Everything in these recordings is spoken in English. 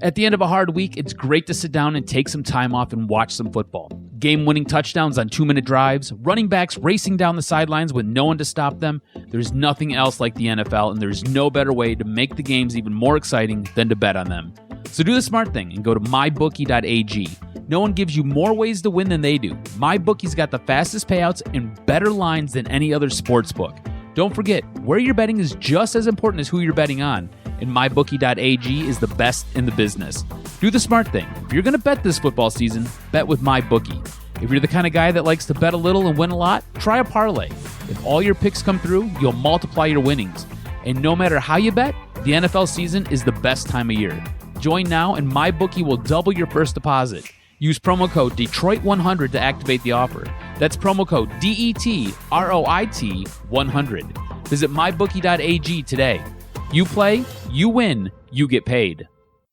At the end of a hard week, it's great to sit down and take some time off and watch some football. Game-winning touchdowns on 2-minute drives, running backs racing down the sidelines with no one to stop them. There's nothing else like the NFL, and there's no better way to make the games even more exciting than to bet on them. So do the smart thing and go to mybookie.ag. No one gives you more ways to win than they do. MyBookie's got the fastest payouts and better lines than any other sportsbook. Don't forget, where you're betting is just as important as who you're betting on, and mybookie.ag is the best in the business. Do the smart thing. If you're going to bet this football season, bet with MyBookie. If you're the kind of guy that likes to bet a little and win a lot, try a parlay. If all your picks come through, you'll multiply your winnings. And no matter how you bet, the NFL season is the best time of year. Join now and MyBookie will double your first deposit. Use promo code Detroit100 to activate the offer. That's promo code DETROIT100. Visit mybookie.ag today. You play, you win, you get paid.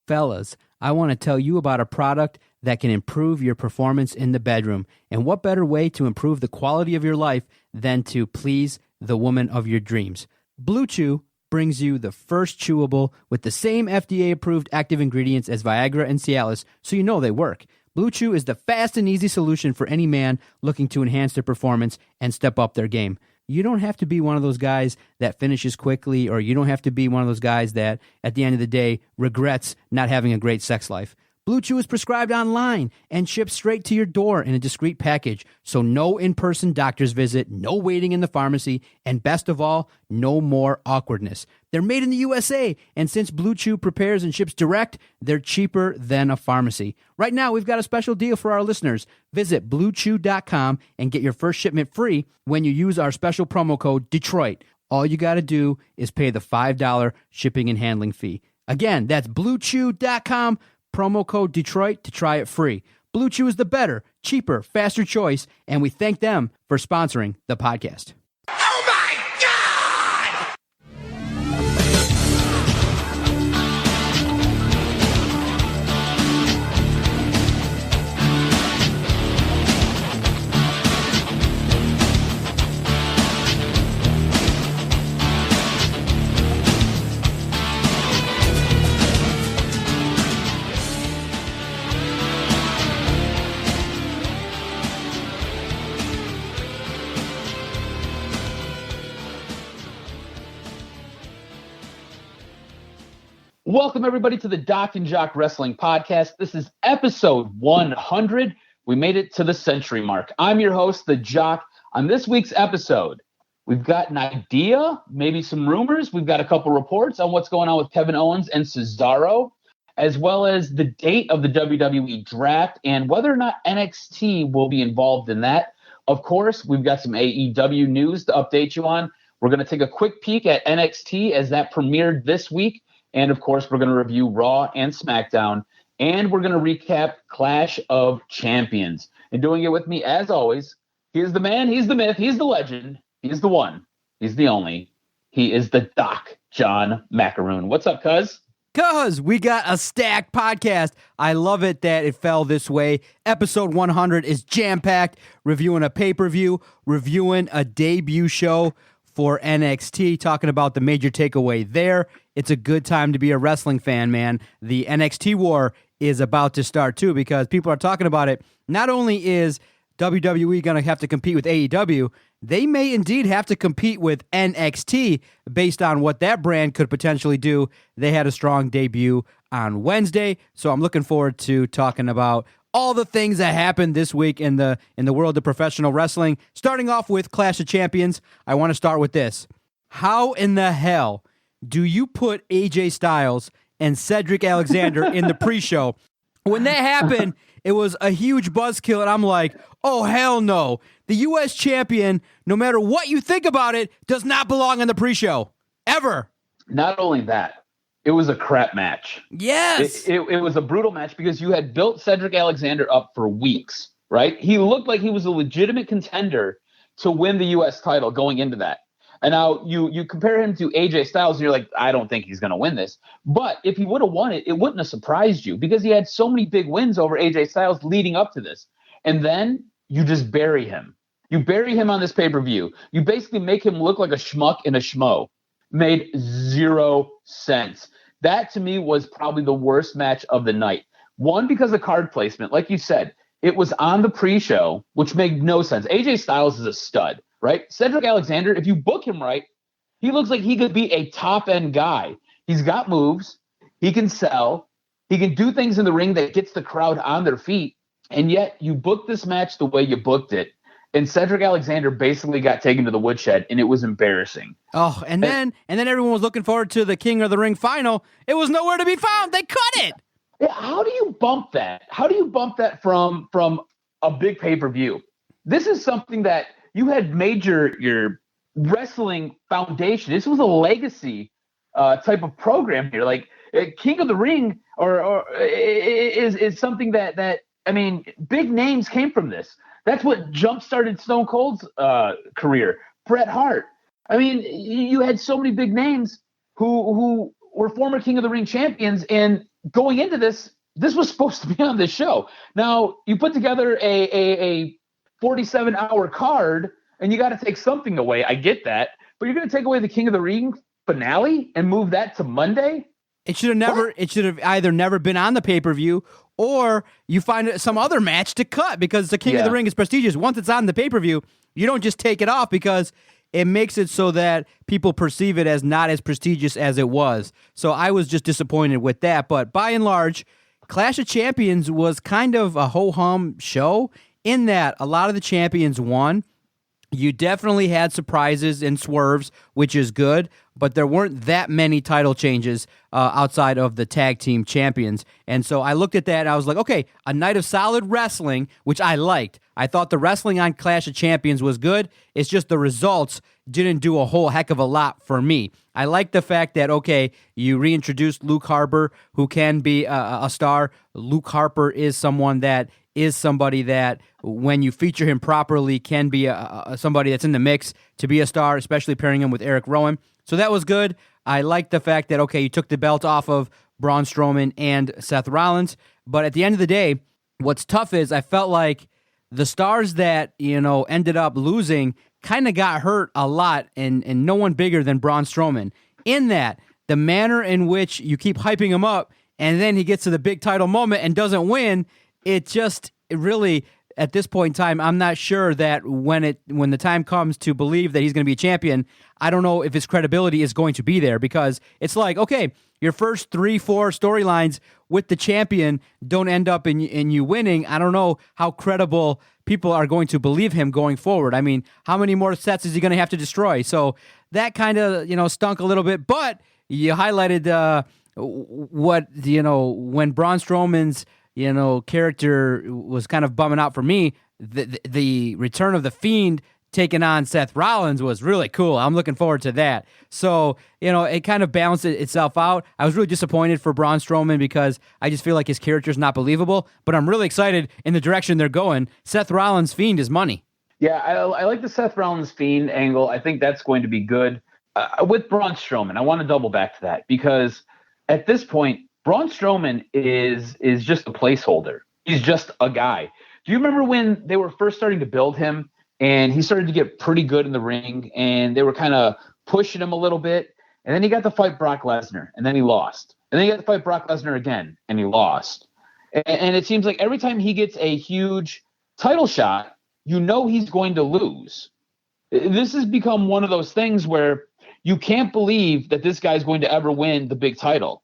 Fellas, I want to tell you about a product that can improve your performance in the bedroom. And what better way to improve the quality of your life than to please the woman of your dreams? Blue Chew brings you the first chewable with the same FDA-approved active ingredients as Viagra and Cialis, so you know they work. Blue Chew is the fast and easy solution for any man looking to enhance their performance and step up their game. You don't have to be one of those guys that finishes quickly, or you don't have to be one of those guys that, at the end of the day, regrets not having a great sex life. Blue Chew is prescribed online and shipped straight to your door in a discreet package, so no in-person doctor's visit, no waiting in the pharmacy, and best of all, no more awkwardness. They're made in the USA, and since Blue Chew prepares and ships direct, they're cheaper than a pharmacy. Right now, we've got a special deal for our listeners. Visit BlueChew.com and get your first shipment free when you use our special promo code DETROIT. All you got to do is pay the $5 shipping and handling fee. Again, that's BlueChew.com. Promo code Detroit to try it free. Blue Chew is the better, cheaper, faster choice, and we thank them for sponsoring the podcast. Oh my God! Welcome, everybody, to the DocNJock Wrestling Podcast. This is episode 100. We made it to the century mark. I'm your host, the Jock. On this week's episode, we've got an idea, maybe some rumors. We've got a couple reports on what's going on with Kevin Owens and Cesaro, as well as the date of the WWE draft and whether or not NXT will be involved in that. Of course, we've got some AEW news to update you on. We're going to take a quick peek at NXT as that premiered this week. And, of course, we're going to review Raw and SmackDown. And we're going to recap Clash of Champions. And doing it with me, as always, he is the man, he's the myth, he's the legend, he's the one, he's the only. He is the Doc, John Macaroon. What's up, cuz? Cuz we got a stacked podcast. I love it that it fell this way. Episode 100 is jam-packed, reviewing a pay-per-view, reviewing a debut show for NXT, talking about the major takeaway there. It's a good time to be a wrestling fan, man. The NXT war is about to start, too, because people are talking about it. Not only is WWE going to have to compete with AEW, they may indeed have to compete with NXT based on what that brand could potentially do. They had a strong debut on Wednesday, so I'm looking forward to talking about all the things that happened this week in the world of professional wrestling. Starting off with Clash of Champions, I want to start with this. How in the hell do you put AJ Styles and Cedric Alexander in the pre-show? When that happened, it was a huge buzzkill, and I'm like, oh, hell no. The U.S. champion, no matter what you think about it, does not belong in the pre-show. Ever. Not only that, it was a crap match. Yes. It was a brutal match because you had built Cedric Alexander up for weeks, right? He looked like he was a legitimate contender to win the U.S. title going into that. And now you compare him to AJ Styles, and you're like, I don't think he's going to win this. But if he would have won it, it wouldn't have surprised you because he had so many big wins over AJ Styles leading up to this. And then you just bury him. You bury him on this pay-per-view. You basically make him look like a schmuck and a schmo. Made zero sense. That to me was probably the worst match of the night. One, because of card placement. Like you said, it was on the pre-show, which made no sense. AJ Styles is a stud, right? Cedric Alexander, if you book him right, he looks like he could be a top-end guy. He's got moves. He can sell. He can do things in the ring that gets the crowd on their feet. And yet you booked this match the way you booked it. And Cedric Alexander basically got taken to the woodshed, and it was embarrassing. Oh, and then everyone was looking forward to the King of the Ring final. It was nowhere to be found. They cut it. Yeah, how do you bump that? How do you bump that from a big pay-per-view? This is something that you had made your wrestling foundation. This was a legacy type of program here. Like King of the Ring or is something that I mean, big names came from this. That's what jump-started Stone Cold's career. Bret Hart. I mean, you had so many big names who were former King of the Ring champions, and going into this was supposed to be on this show. Now, you put together a 47-hour card, and you got to take something away. I get that. But you're going to take away the King of the Ring finale and move that to Monday? It should have either never been on the pay-per-view, or you find some other match to cut, because the King of the Ring is prestigious. Once it's on the pay-per-view, you don't just take it off, because it makes it so that people perceive it as not as prestigious as it was. So I was just disappointed with that. But by and large, Clash of Champions was kind of a ho-hum show in that a lot of the champions won. You definitely had surprises and swerves, which is good, but there weren't that many title changes outside of the tag team champions. And so I looked at that and I was like, okay, a night of solid wrestling, which I liked. I thought the wrestling on Clash of Champions was good. It's just the results didn't do a whole heck of a lot for me. I like the fact that, okay, you reintroduced Luke Harper, who can be a star. Luke Harper is somebody that, when you feature him properly, can be somebody that's in the mix to be a star, especially pairing him with Eric Rowan. So that was good. I like the fact that, okay, you took the belt off of Braun Strowman and Seth Rollins. But at the end of the day, what's tough is I felt like the stars that, ended up losing kind of got hurt a lot, and no one bigger than Braun Strowman. In that, the manner in which you keep hyping him up, and then he gets to the big title moment and doesn't win, it really, at this point in time, I'm not sure that when the time comes to believe that he's going to be a champion, I don't know if his credibility is going to be there, because it's like, okay, your first 3-4 storylines with the champion don't end up in you winning. I don't know how credible people are going to believe him going forward. I mean, how many more sets is he going to have to destroy? So that kind of, stunk a little bit, but you highlighted when Braun Strowman's character was kind of bumming out for me. The return of the Fiend taking on Seth Rollins was really cool. I'm looking forward to that. So, it kind of balanced itself out. I was really disappointed for Braun Strowman because I just feel like his character is not believable, but I'm really excited in the direction they're going. Seth Rollins' Fiend is money. Yeah, I like the Seth Rollins Fiend angle. I think that's going to be good. With Braun Strowman, I want to double back to that, because at this point, Braun Strowman is just a placeholder. He's just a guy. Do you remember when they were first starting to build him and he started to get pretty good in the ring and they were kind of pushing him a little bit? And then he got to fight Brock Lesnar and then he lost. And then he got to fight Brock Lesnar again and he lost. And it seems like every time he gets a huge title shot, he's going to lose. This has become one of those things where you can't believe that this guy's going to ever win the big title.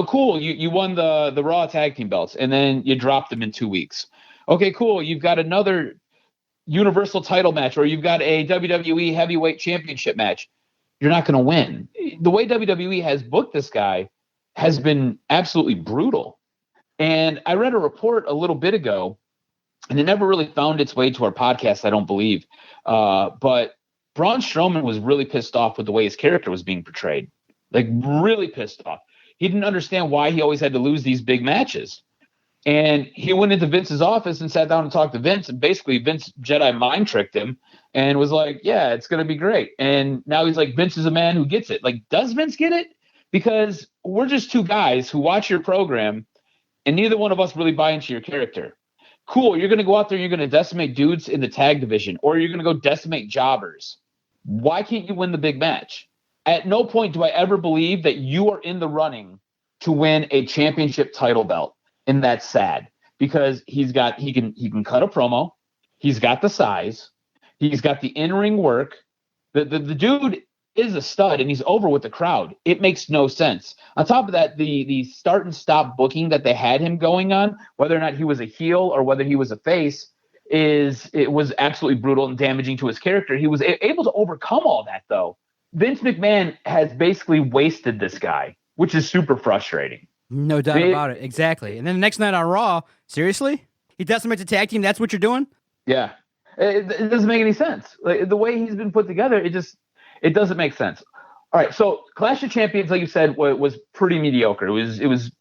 Cool. You won the Raw tag team belts and then you dropped them in 2 weeks. Okay, cool. You've got another Universal title match, or you've got a WWE heavyweight championship match. You're not going to win. The way WWE has booked this guy has been absolutely brutal. And I read a report a little bit ago, and it never really found its way to our podcast, I don't believe. But Braun Strowman was really pissed off with the way his character was being portrayed. Like, really pissed off. He didn't understand why he always had to lose these big matches. And he went into Vince's office and sat down and talked to Vince, and basically Vince Jedi mind tricked him and was like, yeah, it's going to be great. And now he's like, Vince is a man who gets it. Like, does Vince get it? Because we're just two guys who watch your program and neither one of us really buy into your character. Cool, you're going to go out there and you're going to decimate dudes in the tag division, or you're going to go decimate jobbers. Why can't you win the big match? At no point do I ever believe that you are in the running to win a championship title belt, and that's sad because he can cut a promo, he's got the size, he's got the in-ring work. The dude is a stud, and he's over with the crowd. It makes no sense. On top of that, the start and stop booking that they had him going on, whether or not he was a heel or whether he was a face, it was absolutely brutal and damaging to his character. He was able to overcome all that, though. Vince McMahon has basically wasted this guy, which is super frustrating. No doubt about it. Exactly. And then the next night on Raw, seriously? He decimates a tag team? That's what you're doing? Yeah. It doesn't make any sense. Like, the way he's been put together, it doesn't make sense. All right, so Clash of Champions, like you said, was pretty mediocre. It was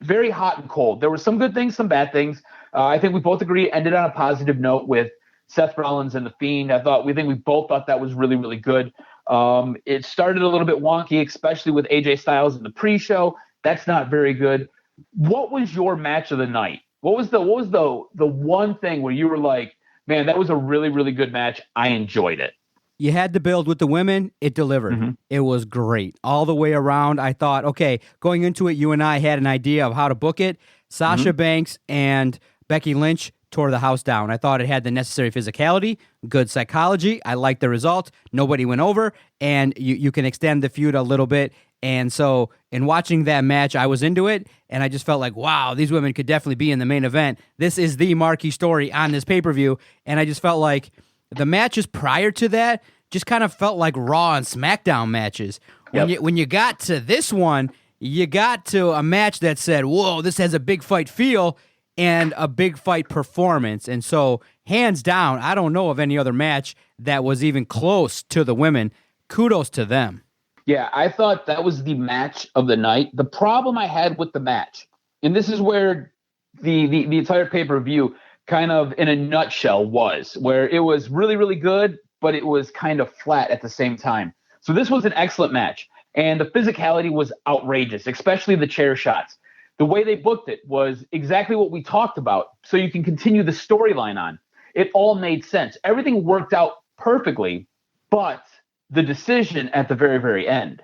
very hot and cold. There were some good things, some bad things. I think we both agree it ended on a positive note with Seth Rollins and The Fiend. We both thought that was really, really good. It started a little bit wonky, especially with AJ Styles in the pre-show. That's not very good. What was your match of the night? What was the one thing where you were like, man, that was a really, really good match. I enjoyed it. You had to build with the women. It delivered. Mm-hmm. It was great. All the way around, I thought, okay, going into it, you and I had an idea of how to book it. Sasha Banks and Becky Lynch tore the house down. I thought it had the necessary physicality, good psychology. I liked the result. Nobody went over, and you can extend the feud a little bit. And so in watching that match, I was into it, and I just felt like, wow, these women could definitely be in the main event. This is the marquee story on this pay-per-view, and I just felt like the matches prior to that just kind of felt like Raw and Smackdown matches. When you got to this one, you got to a match that said, whoa, this has a big fight feel and a big fight performance. And so, hands down, I don't know of any other match that was even close to the women. Kudos to them. Yeah, I thought that was the match of the night. The problem I had with the match, and this is where the entire pay-per-view kind of in a nutshell was, where it was really, really good, but it was kind of flat at the same time. So this was an excellent match, and the physicality was outrageous, especially the chair shots. The way they booked it was exactly what we talked about, so you can continue the storyline on. It all made sense. Everything worked out perfectly, but the decision at the very, very end.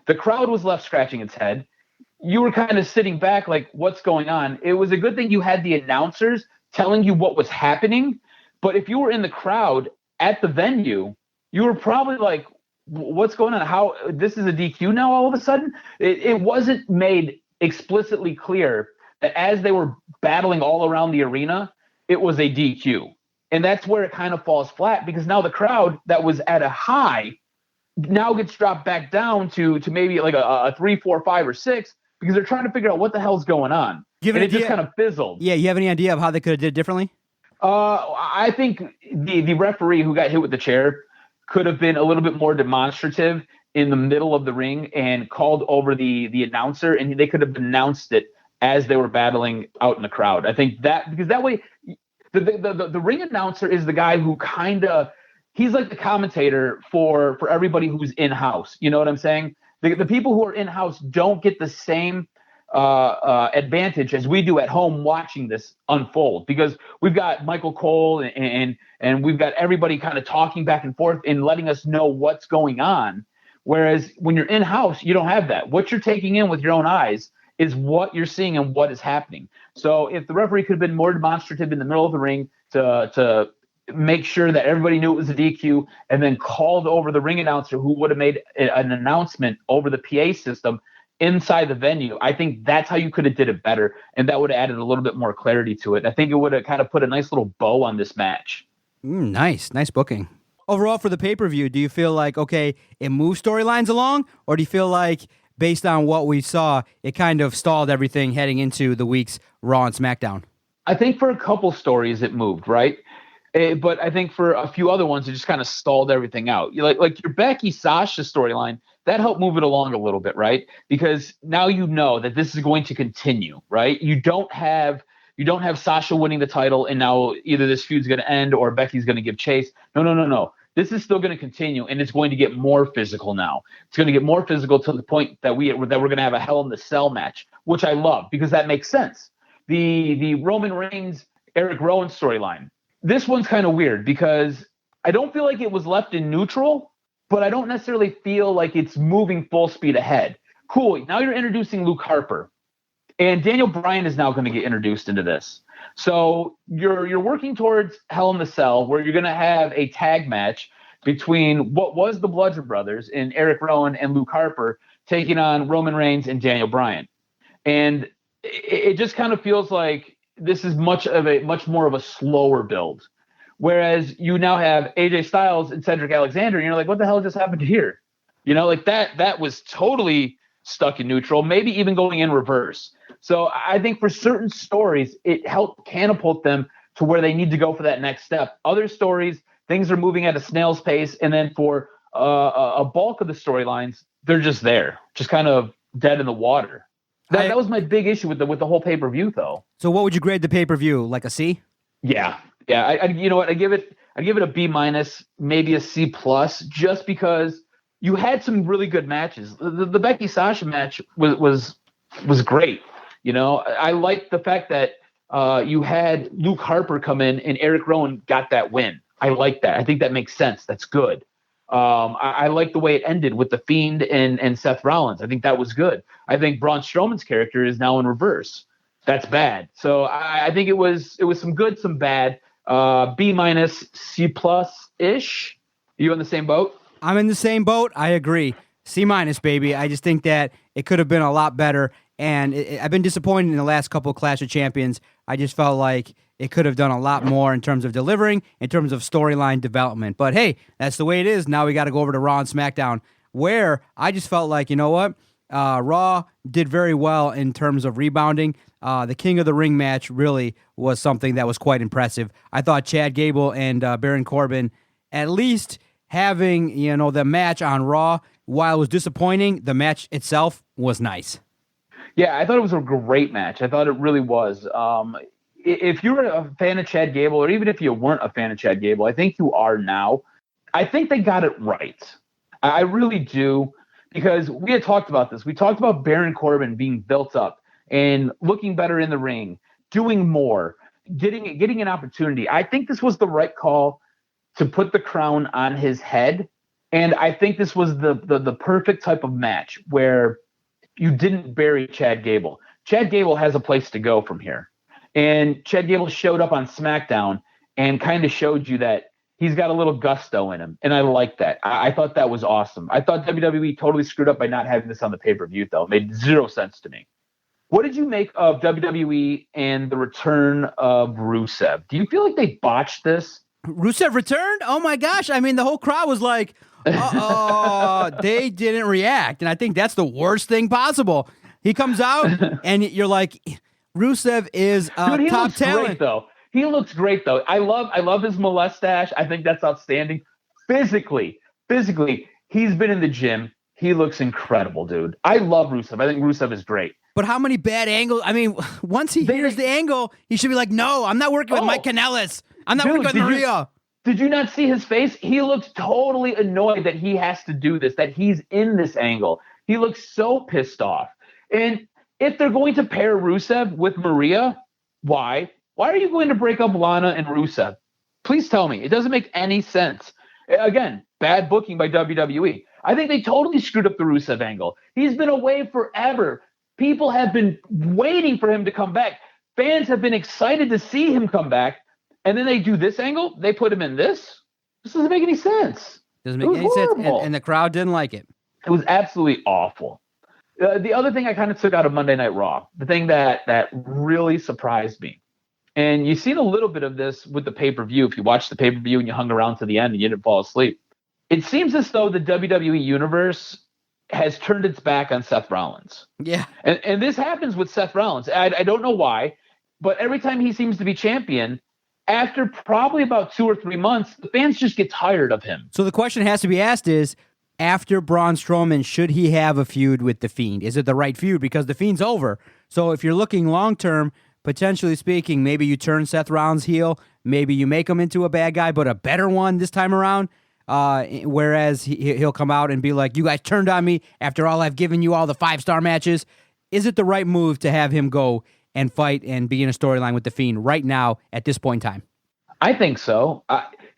The crowd was left scratching its head. You were kind of sitting back like, what's going on? It was a good thing you had the announcers telling you what was happening, but if you were in the crowd at the venue, you were probably like, what's going on? How this is a DQ now all of a sudden? It wasn't made explicitly clear that as they were battling all around the arena, it was a DQ. And that's where it kind of falls flat, because now the crowd that was at a high now gets dropped back down to maybe like a 3, 4, 5, or 6, because they're trying to figure out what the hell's going on. And it just kind of fizzled. Yeah, you have any idea of how they could have did it differently? I think the referee who got hit with the chair could have been a little bit more demonstrative in the middle of the ring and called over the announcer, and they could have announced it as they were battling out in the crowd. I think that, because that way the ring announcer is the guy who he's like the commentator for everybody who's in-house. You know what I'm saying? The people who are in-house don't get the same advantage as we do at home watching this unfold, because we've got Michael Cole and we've got everybody kind of talking back and forth and letting us know what's going on. Whereas when you're in-house, you don't have that. What you're taking in with your own eyes is what you're seeing and what is happening. So if the referee could have been more demonstrative in the middle of the ring to make sure that everybody knew it was a DQ, and then called over the ring announcer who would have made an announcement over the PA system inside the venue, I think that's how you could have did it better, and that would have added a little bit more clarity to it. I think it would have kind of put a nice little bow on this match. Nice booking. Overall, for the pay-per-view, do you feel like, okay, it moved storylines along, or do you feel like, based on what we saw, it kind of stalled everything heading into the week's Raw and SmackDown? I think for a couple stories it moved, right? But I think for a few other ones, it just kind of stalled everything out. Like your Becky Sasha storyline, that helped move it along a little bit, right? Because now you know that this is going to continue, right? You don't have Sasha winning the title, and now either this feud's going to end or Becky's going to give chase. No. This is still going to continue, and it's going to get more physical now. It's going to get more physical to the point that we're going to have a Hell in the Cell match, which I love because that makes sense. The Roman Reigns, Eric Rowan storyline. This one's kind of weird because I don't feel like it was left in neutral, but I don't necessarily feel like it's moving full speed ahead. Cool. Now you're introducing Luke Harper. And Daniel Bryan is now going to get introduced into this. So you're working towards Hell in the Cell, where you're going to have a tag match between what was the Bludgeon Brothers in Eric Rowan and Luke Harper taking on Roman Reigns and Daniel Bryan. And it just kind of feels like this is much more of a slower build. Whereas you now have AJ Styles and Cedric Alexander, and you're like, what the hell just happened here? You know, like that was totally stuck in neutral, maybe even going in reverse. So I think for certain stories, it helped catapult them to where they need to go for that next step. Other stories, things are moving at a snail's pace. And then for a bulk of the storylines, they're just there, just kind of dead in the water. That was my big issue with the whole pay-per-view, though. So what would you grade the pay-per-view? Like a C? Yeah. I you know what? I give it a B-, maybe a C+, just because you had some really good matches. The Becky Sasha match was great. You know, I like the fact that you had Luke Harper come in and Eric Rowan got that win. I like that. I think that makes sense. That's good. I like the way it ended with The Fiend and Seth Rollins. I think that was good. I think Braun Strowman's character is now in reverse. That's bad. So I think it was some good, some bad. B-, C+ ish. You in the same boat? I'm in the same boat. I agree. C-, baby. I just think that it could have been a lot better. And I've been disappointed in the last couple of Clash of Champions. I just felt like it could have done a lot more in terms of delivering, in terms of storyline development. But hey, that's the way it is. Now we got to go over to Raw and SmackDown, where I just felt like, you know what? Raw did very well in terms of rebounding. The King of the Ring match really was something that was quite impressive. I thought Chad Gable and Baron Corbin, at least having, you know, the match on Raw, while it was disappointing, the match itself was nice. Yeah, I thought it was a great match. I thought it really was. If you were a fan of Chad Gable, or even if you weren't a fan of Chad Gable, I think you are now. I think they got it right. I really do, because we had talked about this. We talked about Baron Corbin being built up and looking better in the ring, doing more, getting an opportunity. I think this was the right call to put the crown on his head, and I think this was the perfect type of match where you didn't bury Chad Gable. Chad Gable has a place to go from here. And Chad Gable showed up on SmackDown and kind of showed you that he's got a little gusto in him. And I like that. I thought that was awesome. I thought WWE totally screwed up by not having this on the pay-per-view, though. It made zero sense to me. What did you make of WWE and the return of Rusev? Do you feel like they botched this? Rusev returned? Oh my gosh. I mean, the whole crowd was like, they didn't react. And I think that's the worst thing possible. He comes out and you're like, Rusev is Dude, top talent. Great, though. He looks great, though. I love his mustache. I think that's outstanding. Physically, he's been in the gym. He looks incredible, dude. I love Rusev. I think Rusev is great. But how many bad angles? I mean, once he hears the angle, he should be like, no, I'm not working with Mike Kanellis. I'm not working with Maria. Did you not see his face? He looks totally annoyed that he has to do this, that he's in this angle. He looks so pissed off. And if they're going to pair Rusev with Maria, why? Why are you going to break up Lana and Rusev? Please tell me. It doesn't make any sense. Again, bad booking by WWE. I think they totally screwed up the Rusev angle. He's been away forever. People have been waiting for him to come back. Fans have been excited to see him come back. And then they do this angle. They put him in this. This doesn't make any sense. Doesn't make any sense. And the crowd didn't like it. It was absolutely awful. The other thing I kind of took out of Monday Night Raw, the thing that really surprised me, and you've seen a little bit of this with the pay-per-view. If you watched the pay-per-view and you hung around to the end and you didn't fall asleep, it seems as though the WWE Universe has turned its back on Seth Rollins. Yeah. And this happens with Seth Rollins. I don't know why, but every time he seems to be champion, after probably about 2 or 3 months, the fans just get tired of him. So the question has to be asked is, after Braun Strowman, should he have a feud with The Fiend? Is it the right feud? Because The Fiend's over. So if you're looking long-term, potentially speaking, maybe you turn Seth Rollins heel, maybe you make him into a bad guy, but a better one this time around, whereas he'll come out and be like, you guys turned on me after all I've given you all the 5-star matches. Is it the right move to have him go and fight and be in a storyline with The Fiend right now at this point in time? I think so.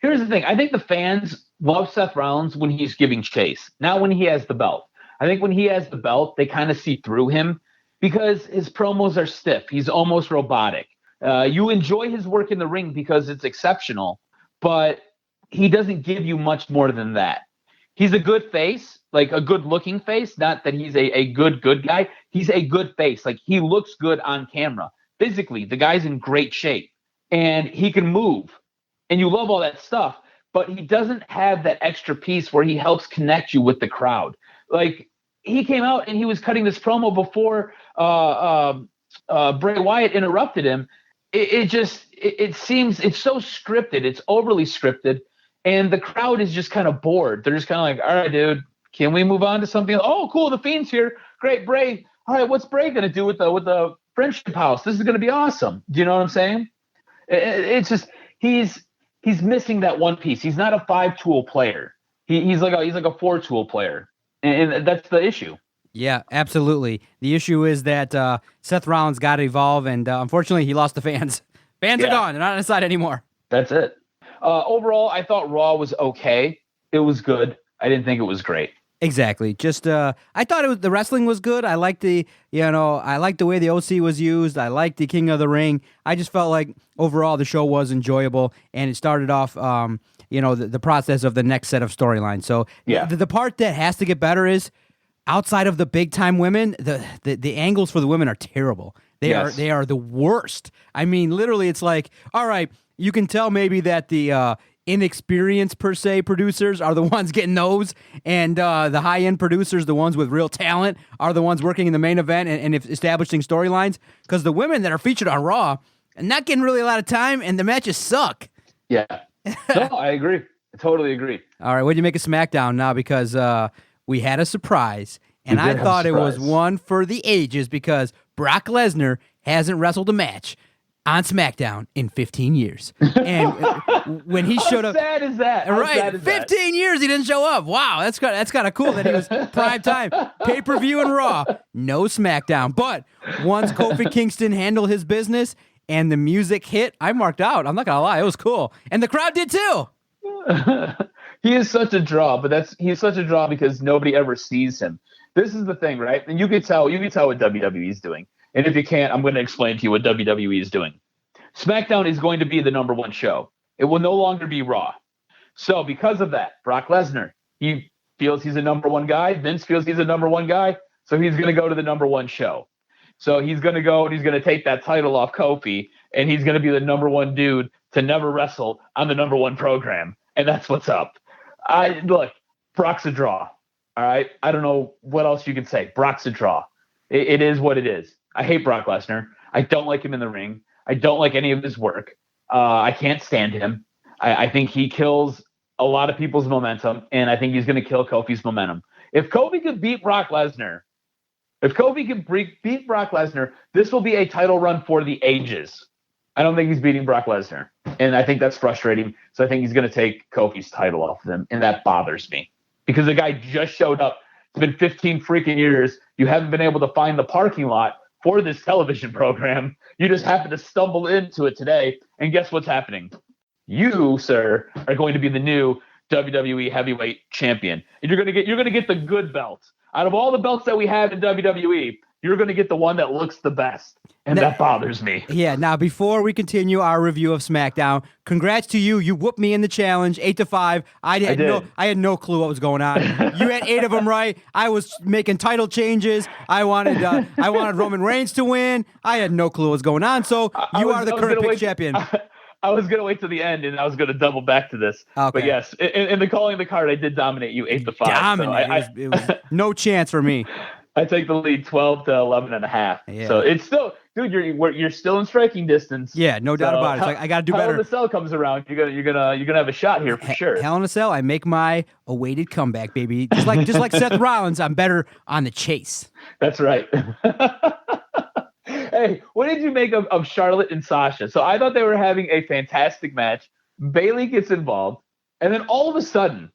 Here's the thing. I think the fans love Seth Rollins when he's giving chase, not when he has the belt. I think when he has the belt, they kind of see through him. because his promos are stiff. He's almost robotic. You enjoy his work in the ring because it's exceptional, but he doesn't give you much more than that. He's a good face, like a good looking face. Not that he's a good guy. He's a good face. Like, he looks good on camera. Physically, the guy's in great shape and he can move and you love all that stuff, but he doesn't have that extra piece where he helps connect you with the crowd. Like, he came out and he was cutting this promo before Bray Wyatt interrupted him. It seems it's so scripted. It's overly scripted. And the crowd is just kind of bored. They're just kind of like, all right, dude, can we move on to something? Oh, cool. The Fiend's here. Great. Bray. All right. What's Bray going to do with the Friendship House? This is going to be awesome. Do you know what I'm saying? It's just, he's missing that one piece. He's not a 5-tool player. He's like a 4-tool player. And that's the issue. Yeah, absolutely. The issue is that Seth Rollins got to evolve, and unfortunately, he lost the fans. Fans are gone. They're not on his side anymore. That's it. Overall, I thought Raw was okay. It was good. I didn't think it was great. Exactly. Just I thought the wrestling was good. I liked the way the OC was used. I liked the King of the Ring. I just felt like overall the show was enjoyable, and it started off the process of the next set of storylines. So the part that has to get better is, outside of the big time women, the angles for the women are terrible. They are the worst. I mean, literally, it's like, all right, you can tell maybe that the inexperienced per se producers are the ones getting those, and the high end producers, the ones with real talent, are the ones working in the main event and establishing storylines. Because the women that are featured on Raw are not getting really a lot of time, and the matches suck. Yeah, no, I agree. I totally agree. All right, what do you make of SmackDown now? Because we had a surprise, and I thought it was one for the ages because Brock Lesnar hasn't wrestled a match on SmackDown in 15 years. And when he showed up... How sad is that? Right, 15 years he didn't show up. Wow, that's kind of cool that he was prime time. Pay-per-view and Raw, no SmackDown. But once Kofi Kingston handled his business and the music hit, I marked out. I'm not going to lie, it was cool. And the crowd did too. He is such a draw, but he's such a draw because nobody ever sees him. This is the thing, right? And you can tell what WWE is doing. And if you can't, I'm going to explain to you what WWE is doing. SmackDown is going to be the number one show. It will no longer be Raw. So because of that, Brock Lesnar, he feels he's a number one guy. Vince feels he's a number one guy. So he's going to go to the number one show. So he's going to go and he's going to take that title off Kofi, and he's going to be the number one dude to never wrestle on the number one program. And that's what's up. Look, Brock's a draw. All right. I don't know what else you can say. Brock's a draw. It is what it is. I hate Brock Lesnar. I don't like him in the ring. I don't like any of his work. I can't stand him. I think he kills a lot of people's momentum, and I think he's going to kill Kofi's momentum. If Kofi could beat Brock Lesnar, this will be a title run for the ages. I don't think he's beating Brock Lesnar, and I think that's frustrating. So I think he's going to take Kofi's title off of him, and that bothers me because the guy just showed up. It's been 15 freaking years. You haven't been able to find the parking lot for this television program. You just happened to stumble into it today, and guess what's happening? You, sir, are going to be the new WWE Heavyweight Champion, and you're going to get the good belt. Out of all the belts that we have in WWE, you're going to get the one that looks the best, and that bothers me. Yeah. Now, before we continue our review of SmackDown, congrats to you. You whooped me in the challenge, 8-5. I had no clue what was going on. You had 8 of them right. I was making title changes. I wanted Roman Reigns to win. I had no clue what was going on. So you are the current pick champion. I was going to wait to the end, and I was going to double back to this. Okay. But yes, in the calling of the card, I did dominate you 8-5. Dominate. So it was no chance for me. I take the lead 12-11.5. Yeah. So it's still, dude, you're still in striking distance. Yeah, no doubt about it. I got to do better. Hell in a Cell comes around, you're gonna have a shot here for sure. Hell in a Cell, I make my awaited comeback, baby. Just like Seth Rollins, I'm better on the chase. That's right. Hey, what did you make of Charlotte and Sasha? So I thought they were having a fantastic match. Bayley gets involved, and then all of a sudden,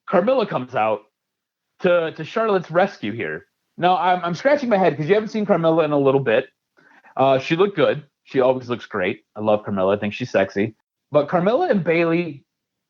Carmella comes out to Charlotte's rescue here. Now, I'm scratching my head because you haven't seen Carmella in a little bit. She looked good. She always looks great. I love Carmella. I think she's sexy. But Carmella and Bayley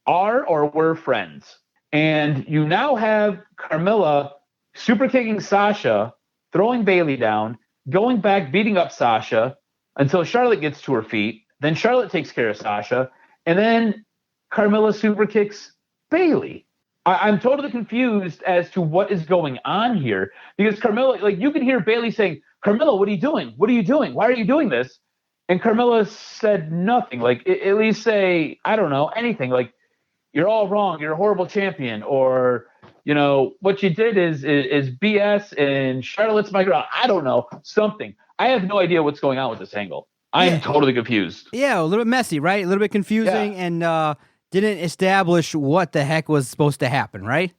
are or were friends. And you now have Carmella super kicking Sasha, throwing Bayley down, going back, beating up Sasha until Charlotte gets to her feet. Then Charlotte takes care of Sasha. And then Carmella super kicks Bayley. I'm totally confused as to what is going on here because Carmella, like you can hear Bayley saying, Carmella, what are you doing? What are you doing? Why are you doing this? And Carmella said nothing. Like at least say, I don't know, anything. Like you're all wrong. You're a horrible champion. Or, what you did is BS and Charlotte's my girl. I don't know. Something. I have no idea what's going on with this angle. I'm totally confused. Yeah, a little bit messy, right? A little bit confusing and didn't establish what the heck was supposed to happen, right?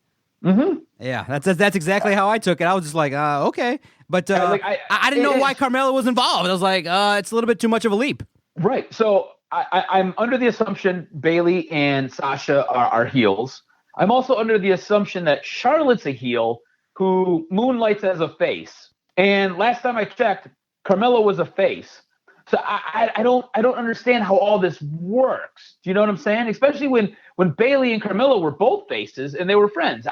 Mm-hmm. Yeah, that's exactly how I took it. I was just like, okay. But I didn't know why Carmella was involved. I was like, it's a little bit too much of a leap. Right. So I'm under the assumption Bayley and Sasha are heels. I'm also under the assumption that Charlotte's a heel who moonlights as a face. And last time I checked, Carmella was a face. So I don't understand how all this works. Do you know what I'm saying? Especially when Bayley and Carmella were both faces and they were friends.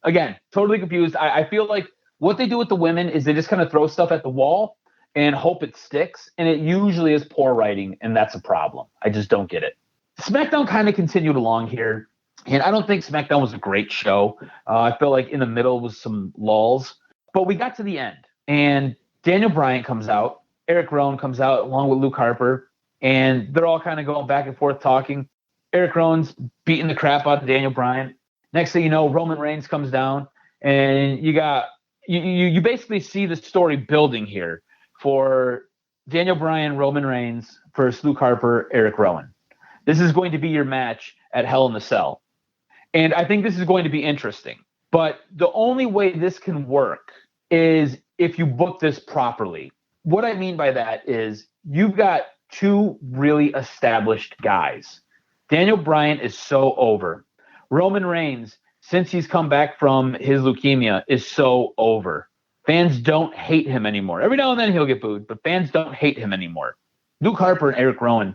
Again, totally confused. I feel like what they do with the women is they just kind of throw stuff at the wall and hope it sticks. And it usually is poor writing, and that's a problem. I just don't get it. SmackDown kind of continued along here. And I don't think SmackDown was a great show. I feel like in the middle was some lulls. But we got to the end, and Daniel Bryan comes out. Eric Rowan comes out along with Luke Harper, and they're all kind of going back and forth talking. Eric Rowan's beating the crap out of Daniel Bryan. Next thing you know, Roman Reigns comes down, and you basically see the story building here for Daniel Bryan, Roman Reigns versus Luke Harper, Eric Rowan. This is going to be your match at Hell in the Cell. And I think this is going to be interesting. But the only way this can work is if you book this properly. What I mean by that is you've got two really established guys. Daniel Bryan is so over. Roman Reigns, since he's come back from his leukemia, is so over. Fans don't hate him anymore. Every now and then he'll get booed, but fans don't hate him anymore. Luke Harper and Eric Rowan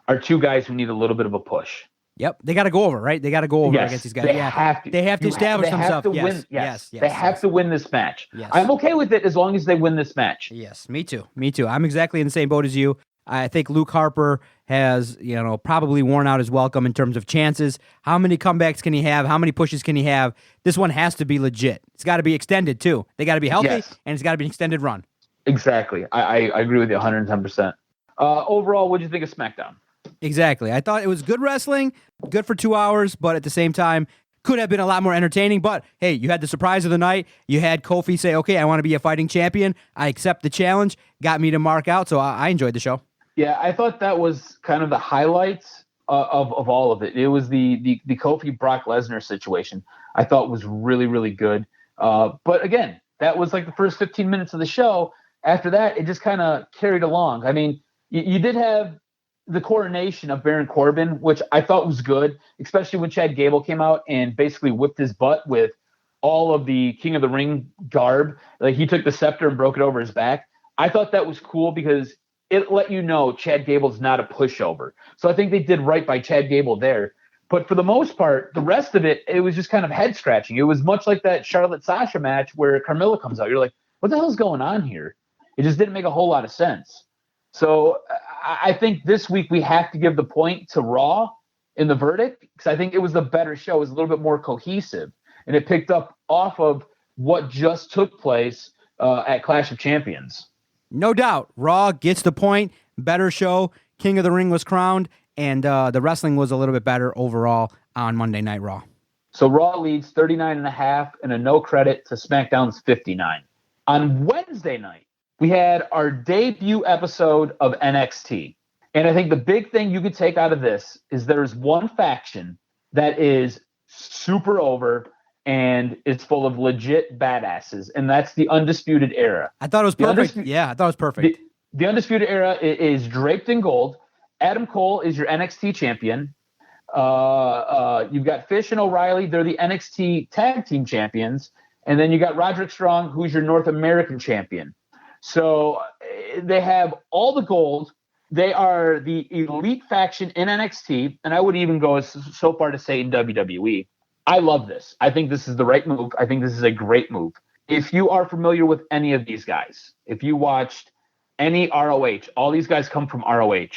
are two guys who need a little bit of a push. Yep, they got to go over, right? They got to go over against these guys. They have to. They have to establish themselves. Yes. They have to win this match. Yes. I'm okay with it as long as they win this match. Yes, me too. I'm exactly in the same boat as you. I think Luke Harper has, probably worn out his welcome in terms of chances. How many comebacks can he have? How many pushes can he have? This one has to be legit. It's got to be extended too. They got to be healthy, and it's got to be an extended run. Exactly. I agree with you 110%. Overall, what did you think of SmackDown? Exactly. I thought it was good wrestling, good for 2 hours, but at the same time, could have been a lot more entertaining. But hey, you had the surprise of the night. You had Kofi say, okay, I want to be a fighting champion. I accept the challenge. Got me to mark out, so I enjoyed the show. Yeah, I thought that was kind of the highlights of all of it. It was the Kofi Brock Lesnar situation. I thought was really, really good. But again, that was like the first 15 minutes of the show. After that, it just kind of carried along. I mean, you did have the coronation of Baron Corbin, which I thought was good, especially when Chad Gable came out and basically whipped his butt with all of the King of the Ring garb. Like he took the scepter and broke it over his back. I thought that was cool because it let you know Chad Gable's not a pushover. So I think they did right by Chad Gable there. But for the most part, the rest of it, it was just kind of head scratching. It was much like that Charlotte Sasha match where Carmella comes out. You're like, what the hell's going on here? It just didn't make a whole lot of sense. So I think this week we have to give the point to Raw in the verdict because I think it was the better show. It was a little bit more cohesive, and it picked up off of what just took place at Clash of Champions. No doubt. Raw gets the point. Better show. King of the Ring was crowned, and the wrestling was a little bit better overall on Monday Night Raw. So Raw leads 39.5 and a no credit to SmackDown's 59. On Wednesday night, we had our debut episode of NXT. And I think the big thing you could take out of this is there's one faction that is super over and is full of legit badasses, and that's the Undisputed Era. I thought it was perfect. I thought it was perfect. The Undisputed Era is draped in gold. Adam Cole is your NXT champion. You've got Fish and O'Reilly. They're the NXT Tag Team Champions. And then you got Roderick Strong, who's your North American champion. So they have all the gold. They are the elite faction in NXT, and I would even go so far to say in WWE. I love this. I think this is the right move. I think this is a great move. if you are familiar with any of these guys, if you watched any ROH, all these guys come from ROH.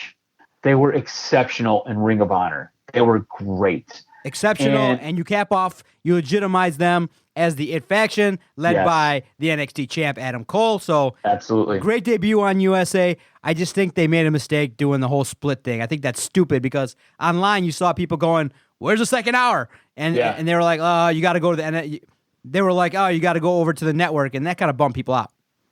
They were exceptional in Ring of Honor. They were great. Exceptional, and you cap off, you legitimize them as the It Faction, led by the NXT champ Adam Cole. So absolutely great debut on USA. I just think they made a mistake doing the whole split thing. I think that's stupid because online you saw people going, "Where's the second hour?" And they were like, "Oh, you got to go to the." They were like, "Oh, you got to go over to the network," and that kind of bumped people out.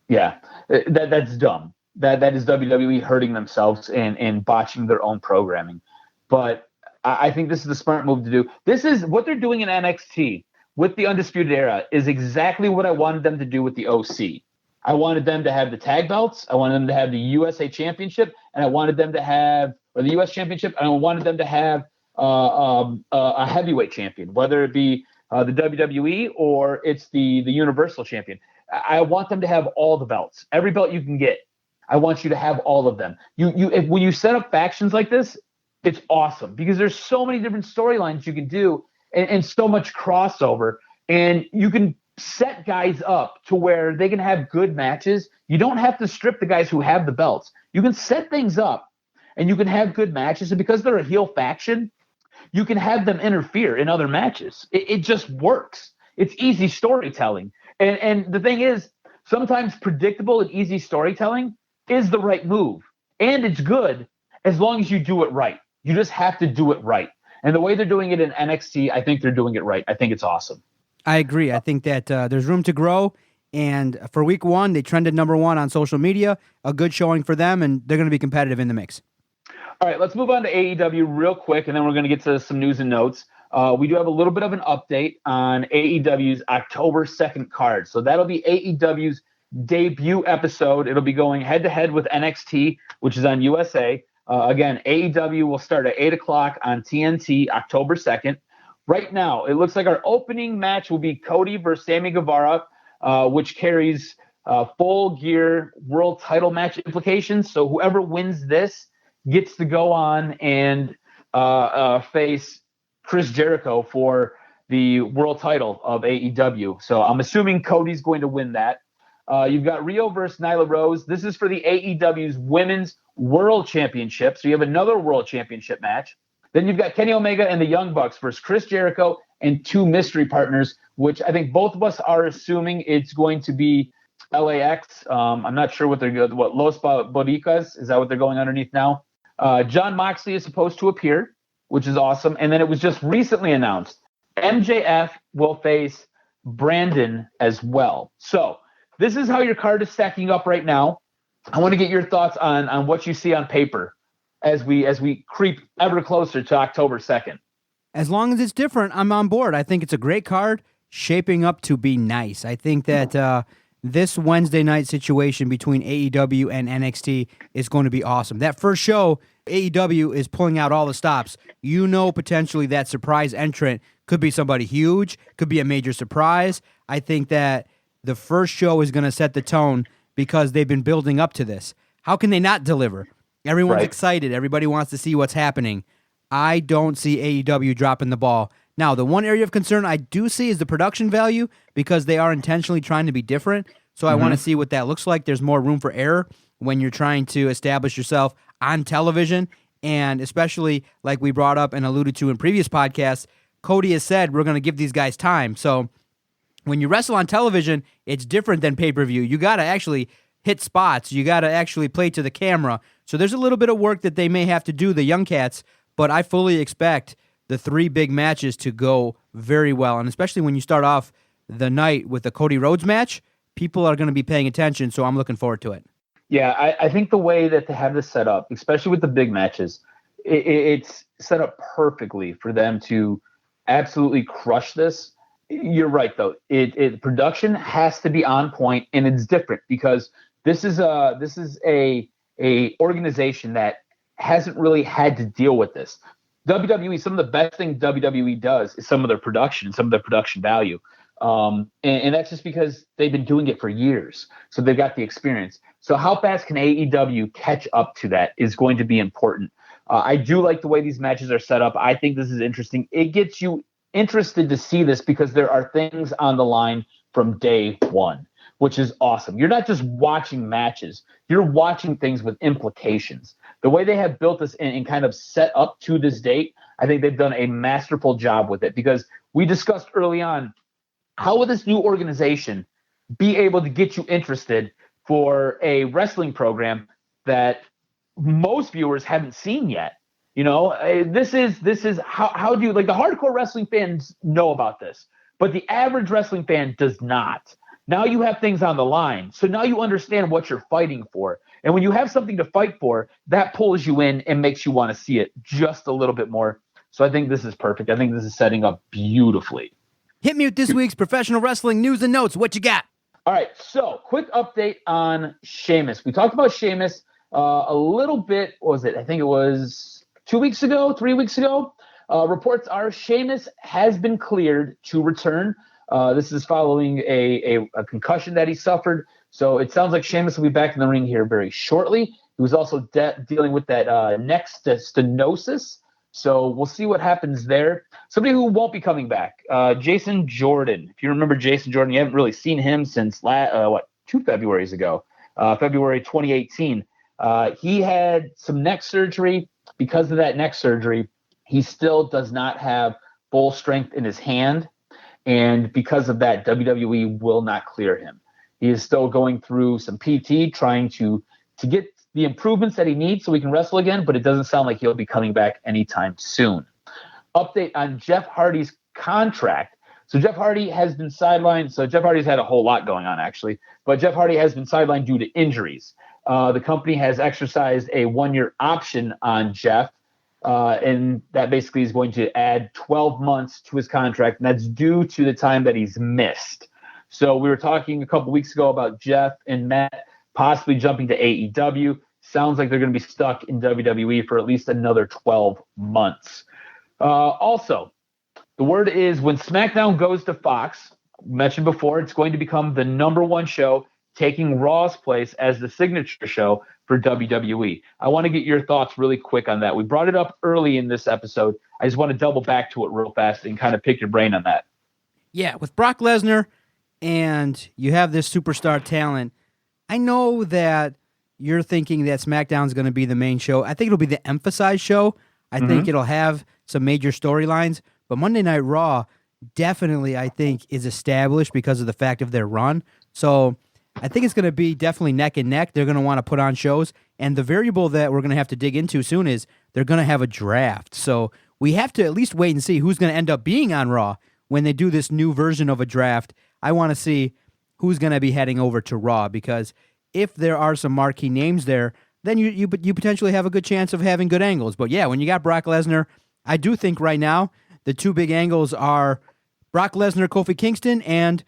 Yeah, that's dumb. That is WWE hurting themselves and botching their own programming. But I think this is the smart move to do. This is what they're doing in NXT with the Undisputed Era is exactly what I wanted them to do with the OC. I wanted them to have the tag belts. I wanted them to have the USA Championship, and I wanted them to have the US Championship, and I wanted them to have a heavyweight champion, whether it be the WWE or it's the Universal Champion. I want them to have all the belts, every belt you can get. I want you to have all of them. When you set up factions like this, it's awesome because there's so many different storylines you can do and so much crossover, and you can set guys up to where they can have good matches. You don't have to strip the guys who have the belts. You can set things up and you can have good matches, and because they're a heel faction, you can have them interfere in other matches. It just works. It's easy storytelling. And the thing is, sometimes predictable and easy storytelling is the right move. And it's good as long as you do it right. You just have to do it right. And the way they're doing it in NXT, I think they're doing it right. I think it's awesome. I agree. I think that there's room to grow. And for week one, they trended number one on social media. A good showing for them, and they're going to be competitive in the mix. All right, let's move on to AEW real quick, and then we're going to get to some news and notes. We do have a little bit of an update on AEW's October 2nd card. So that'll be AEW's debut episode. It'll be going head-to-head with NXT, which is on USA. Again, AEW will start at 8 o'clock on TNT October 2nd. Right now, it looks like our opening match will be Cody versus Sammy Guevara, which carries full gear world title match implications. So whoever wins this gets to go on and face Chris Jericho for the world title of AEW. So I'm assuming Cody's going to win that. You've got Rio versus Nyla Rose. This is for the AEW's Women's World Championship. So you have another World Championship match. Then you've got Kenny Omega and the Young Bucks versus Chris Jericho and two mystery partners, which I think both of us are assuming it's going to be LAX. I'm not sure what Los Boricas, is that what they're going underneath now? John Moxley is supposed to appear, which is awesome. And then it was just recently announced MJF will face Brandon as well. So this is how your card is stacking up right now. I want to get your thoughts on what you see on paper as we creep ever closer to October 2nd. As long as it's different, I'm on board. I think it's a great card, shaping up to be nice. I think that this Wednesday night situation between AEW and NXT is going to be awesome. That first show, AEW is pulling out all the stops. You know, potentially that surprise entrant could be somebody huge, could be a major surprise. I think that the first show is going to set the tone because they've been building up to this. How can they not deliver? Everyone's excited. Everybody wants to see what's happening. I don't see AEW dropping the ball. Now, the one area of concern I do see is the production value because they are intentionally trying to be different. So I want to see what that looks like. There's more room for error when you're trying to establish yourself on television. And especially like we brought up and alluded to in previous podcasts, Cody has said we're going to give these guys time. So when you wrestle on television, it's different than pay-per-view. You got to actually hit spots. You got to actually play to the camera. So there's a little bit of work that they may have to do, the young cats, but I fully expect the three big matches to go very well. And especially when you start off the night with the Cody Rhodes match, people are going to be paying attention, so I'm looking forward to it. Yeah, I think the way that they have this set up, especially with the big matches, it's set up perfectly for them to absolutely crush this. You're right, though. Production has to be on point, and it's different because this is a organization that hasn't really had to deal with this. WWE, some of the best things WWE does is some of their production, some of their production value. And that's just because they've been doing it for years. So they've got the experience. So how fast can AEW catch up to that is going to be important. I do like the way these matches are set up. I think this is interesting. It gets you interested to see this because there are things on the line from day one, which is awesome. You're not just watching matches, you're watching things with implications. The way they have built this and kind of set up to this date, I think they've done a masterful job with it, because we discussed early on, how will this new organization be able to get you interested for a wrestling program that most viewers haven't seen yet? You know, this is how do you, like, the hardcore wrestling fans know about this, but the average wrestling fan does not. Now you have things on the line, so now you understand what you're fighting for. And when you have something to fight for, that pulls you in and makes you want to see it just a little bit more. So I think this is perfect. I think this is setting up beautifully. Hit me with this week's professional wrestling news and notes. What you got? All right, so quick update on Sheamus. We talked about Sheamus a little bit. What was it? I think it was 3 weeks ago. Reports are Sheamus has been cleared to return. This is following a concussion that he suffered. So it sounds like Sheamus will be back in the ring here very shortly. He was also dealing with that neck stenosis. So we'll see what happens there. Somebody who won't be coming back, Jason Jordan. If you remember Jason Jordan, you haven't really seen him since 2 Februarys ago, February 2018. He had some neck surgery. Because of that neck surgery, he still does not have full strength in his hand. And because of that, WWE will not clear him. He is still going through some PT, trying to get the improvements that he needs so he can wrestle again, but it doesn't sound like he'll be coming back anytime soon. Update on Jeff Hardy's contract. So Jeff Hardy has been sidelined. So Jeff Hardy's had a whole lot going on, actually, but Jeff Hardy has been sidelined due to injuries. The company has exercised a 1-year option on Jeff, and that basically is going to add 12 months to his contract, and that's due to the time that he's missed. So we were talking a couple weeks ago about Jeff and Matt possibly jumping to AEW. Sounds like they're going to be stuck in WWE for at least another 12 months. Also, the word is when SmackDown goes to Fox, mentioned before, it's going to become the #1 show, taking Raw's place as the signature show for WWE. I want to get your thoughts really quick on that. We brought it up early in this episode. I just want to double back to it real fast and kind of pick your brain on that. Yeah, with Brock Lesnar and you have this superstar talent, I know that you're thinking that SmackDown's going to be the main show. I think it'll be the emphasized show. I think it'll have some major storylines, but Monday Night Raw definitely, I think, is established because of the fact of their run. So I think it's going to be definitely neck and neck. They're going to want to put on shows. And the variable that we're going to have to dig into soon is they're going to have a draft. So we have to at least wait and see who's going to end up being on Raw when they do this new version of a draft. I want to see who's going to be heading over to Raw, because if there are some marquee names there, then you potentially have a good chance of having good angles. But yeah, when you got Brock Lesnar, I do think right now the two big angles are Brock Lesnar, Kofi Kingston, and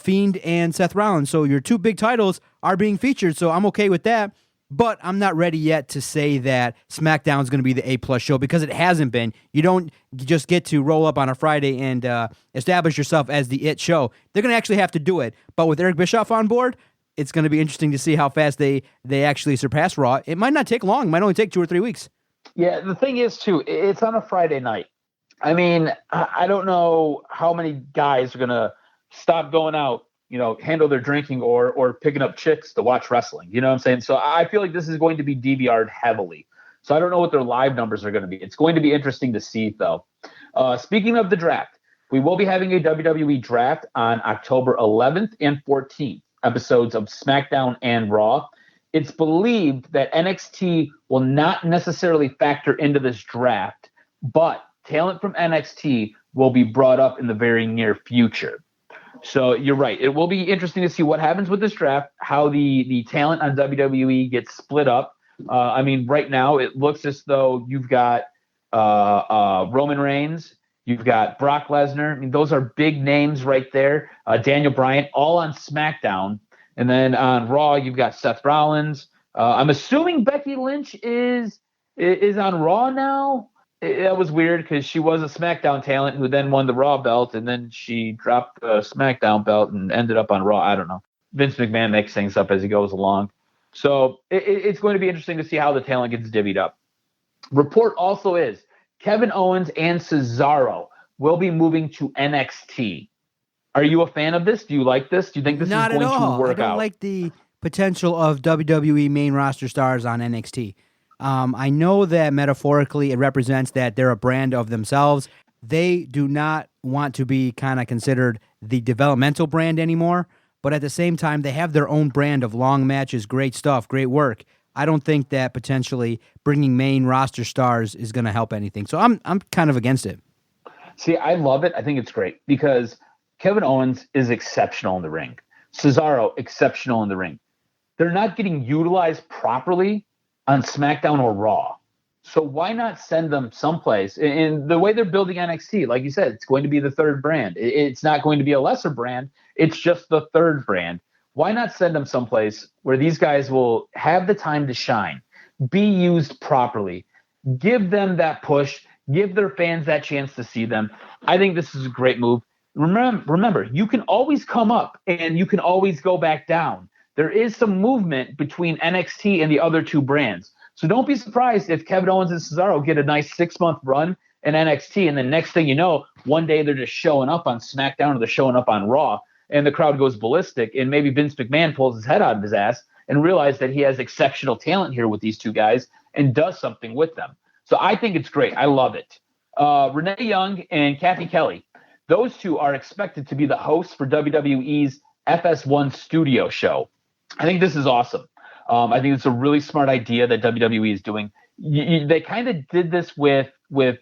Fiend and Seth Rollins. So your two big titles are being featured, so I'm okay with that. But I'm not ready yet to say that SmackDown is going to be the A+ show, because it hasn't been. You don't just get to roll up on a Friday and establish yourself as the it show. They're going to actually have to do it. But with Eric Bischoff on board, it's going to be interesting to see how fast they actually surpass Raw. It might not take long. It might only take 2 or 3 weeks. Yeah, the thing is, too, it's on a Friday night. I mean, I don't know how many guys are going to stop going out, handle their drinking or picking up chicks to watch wrestling. You know what I'm saying? So I feel like this is going to be DVR'd heavily. So I don't know what their live numbers are going to be. It's going to be interesting to see, though. Speaking of the draft, we will be having a WWE draft on October 11th and 14th, episodes of SmackDown and Raw. It's believed that NXT will not necessarily factor into this draft, but talent from NXT will be brought up in the very near future. So you're right. It will be interesting to see what happens with this draft, how the talent on WWE gets split up. I mean, right now it looks as though you've got Roman Reigns, you've got Brock Lesnar. I mean, those are big names right there. Daniel Bryan, all on SmackDown. And then on Raw, you've got Seth Rollins. I'm assuming Becky Lynch is on Raw now. That was weird because she was a SmackDown talent who then won the Raw belt, and then she dropped the SmackDown belt and ended up on Raw. I don't know. Vince McMahon makes things up as he goes along. So it's going to be interesting to see how the talent gets divvied up. Report also is Kevin Owens and Cesaro will be moving to NXT. Are you a fan of this? Do you like this? Do you think this Not is at going to all. work I don't out? like the potential of WWE main roster stars on NXT. I know that metaphorically it represents that they're a brand of themselves. They do not want to be kind of considered the developmental brand anymore, but at the same time, they have their own brand of long matches, great stuff, great work. I don't think that potentially bringing main roster stars is going to help anything. So I'm kind of against it. See, I love it. I think it's great because Kevin Owens is exceptional in the ring. Cesaro, exceptional in the ring. They're not getting utilized properly on SmackDown or Raw. So why not send them someplace? And the way they're building NXT, like you said, it's going to be the third brand. It's not going to be a lesser brand. It's just the third brand. Why not send them someplace where these guys will have the time to shine, be used properly, give them that push, give their fans that chance to see them? I think this is a great move. Remember, you can always come up and you can always go back down. There is some movement between NXT and the other two brands. So don't be surprised if Kevin Owens and Cesaro get a nice 6-month run in NXT, and the next thing you know, one day they're just showing up on SmackDown or they're showing up on Raw, and the crowd goes ballistic, and maybe Vince McMahon pulls his head out of his ass and realizes that he has exceptional talent here with these two guys and does something with them. So I think it's great. I love it. Renee Young and Kathy Kelly, those two are expected to be the hosts for WWE's FS1 studio show. I think this is awesome. I think it's a really smart idea that WWE is doing. They kind of did this with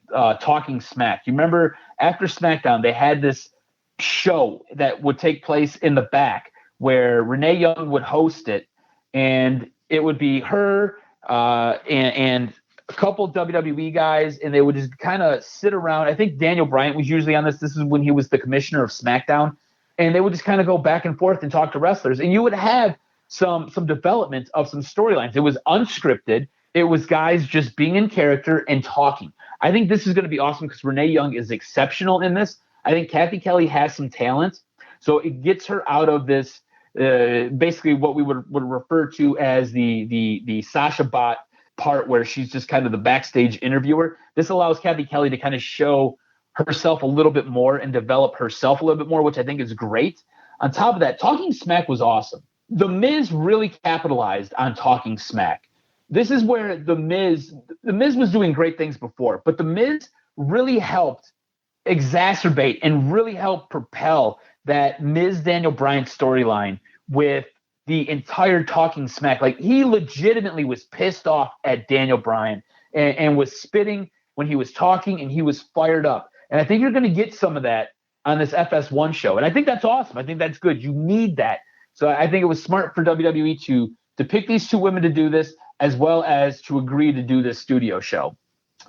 Talking Smack. You remember after SmackDown, they had this show that would take place in the back where Renee Young would host it, and it would be her and a couple WWE guys, and they would just kind of sit around. I think Daniel Bryant was usually on this. This is when he was the commissioner of SmackDown, and they would just kind of go back and forth and talk to wrestlers, and you would have some development of some storylines. It was unscripted. It was guys just being in character and talking. I think this is going to be awesome because Renee Young is exceptional in this. I think Kathy Kelly has some talent, so it gets her out of this basically what we would refer to as the Sasha Bot part where she's just kind of the backstage interviewer. This allows Kathy Kelly to kind of show herself a little bit more and develop herself a little bit more, which I think is great. On top of that, Talking Smack was awesome. The Miz really capitalized on Talking Smack. This is where the Miz was doing great things before, but the Miz really helped exacerbate and really helped propel that Miz Daniel Bryan storyline with the entire Talking Smack. Like, he legitimately was pissed off at Daniel Bryan and was spitting when he was talking, and he was fired up. And I think you're going to get some of that on this FS1 show. And I think that's awesome. I think that's good. You need that. So I think it was smart for WWE to pick these two women to do this, as well as to agree to do this studio show.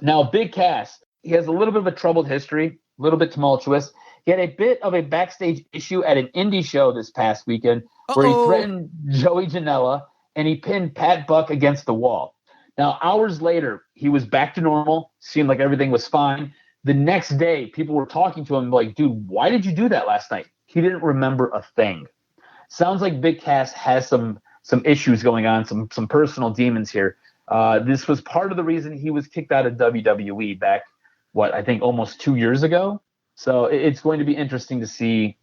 Now, Big Cass, he has a little bit of a troubled history, a little bit tumultuous. He had a bit of a backstage issue at an indie show this past weekend where he threatened Joey Janela and he pinned Pat Buck against the wall. Now, hours later, he was back to normal, seemed like everything was fine. The next day, people were talking to him like, dude, why did you do that last night? He didn't remember a thing. Sounds like Big Cass has some issues going on, some personal demons here. This was part of the reason he was kicked out of WWE back, I think almost 2 years ago. So it's going to be interesting to see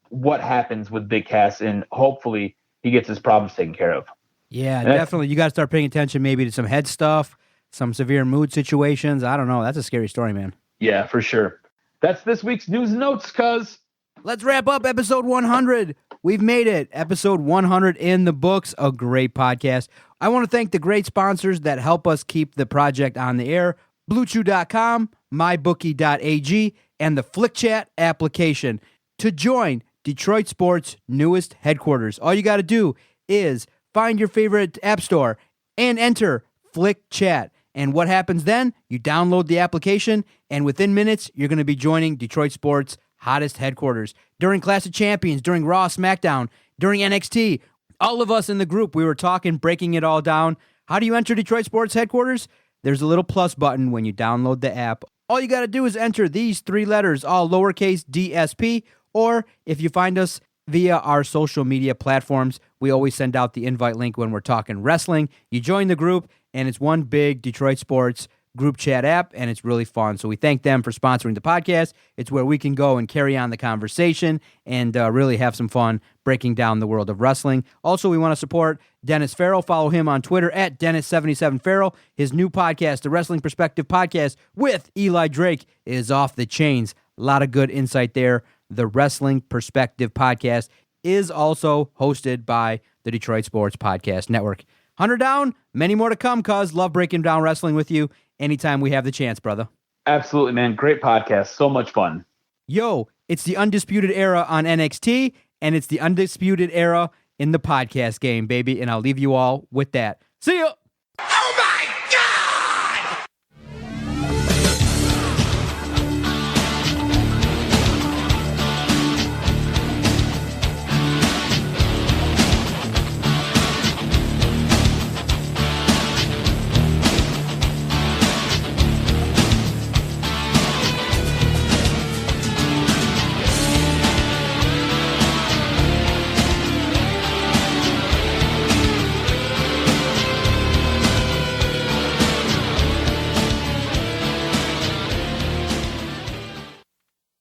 what happens with Big Cass, and hopefully he gets his problems taken care of. Yeah, definitely. You got to start paying attention maybe to some head stuff, some severe mood situations. I don't know. That's a scary story, man. Yeah, for sure. That's this week's news and notes, cuz. Let's wrap up episode 100. We've made it. Episode 100 in the books. A great podcast. I want to thank the great sponsors that help us keep the project on the air. BlueChew.com, MyBookie.ag, and the FlickChat application. To join Detroit Sports' newest headquarters, all you got to do is find your favorite app store and enter FlickChat. And what happens then? You download the application, and within minutes, you're going to be joining Detroit Sports' hottest headquarters. During Clash of Champions, during Raw, SmackDown, during NXT, all of us in the group, we were talking, breaking it all down. How do you enter Detroit Sports headquarters? There's a little plus button when you download the app. All you got to do is enter these 3 letters, all lowercase DSP, or if you find us via our social media platforms, we always send out the invite link when we're talking wrestling. You join the group, and it's one big Detroit Sports group chat app, and it's really fun. So we thank them for sponsoring the podcast. It's where we can go and carry on the conversation and really have some fun breaking down the world of wrestling. Also, we want to support Dennis Farrell. Follow him on Twitter at Dennis77Farrell. His new podcast, the Wrestling Perspective Podcast with Eli Drake, is off the chains. A lot of good insight there. The Wrestling Perspective Podcast is also hosted by the Detroit Sports Podcast Network. Hunter Down, many more to come, cuz. Love breaking down wrestling with you anytime we have the chance, brother. Absolutely, man. Great podcast. So much fun. Yo, it's the Undisputed Era on NXT, and it's the Undisputed Era in the podcast game, baby, and I'll leave you all with that. See ya!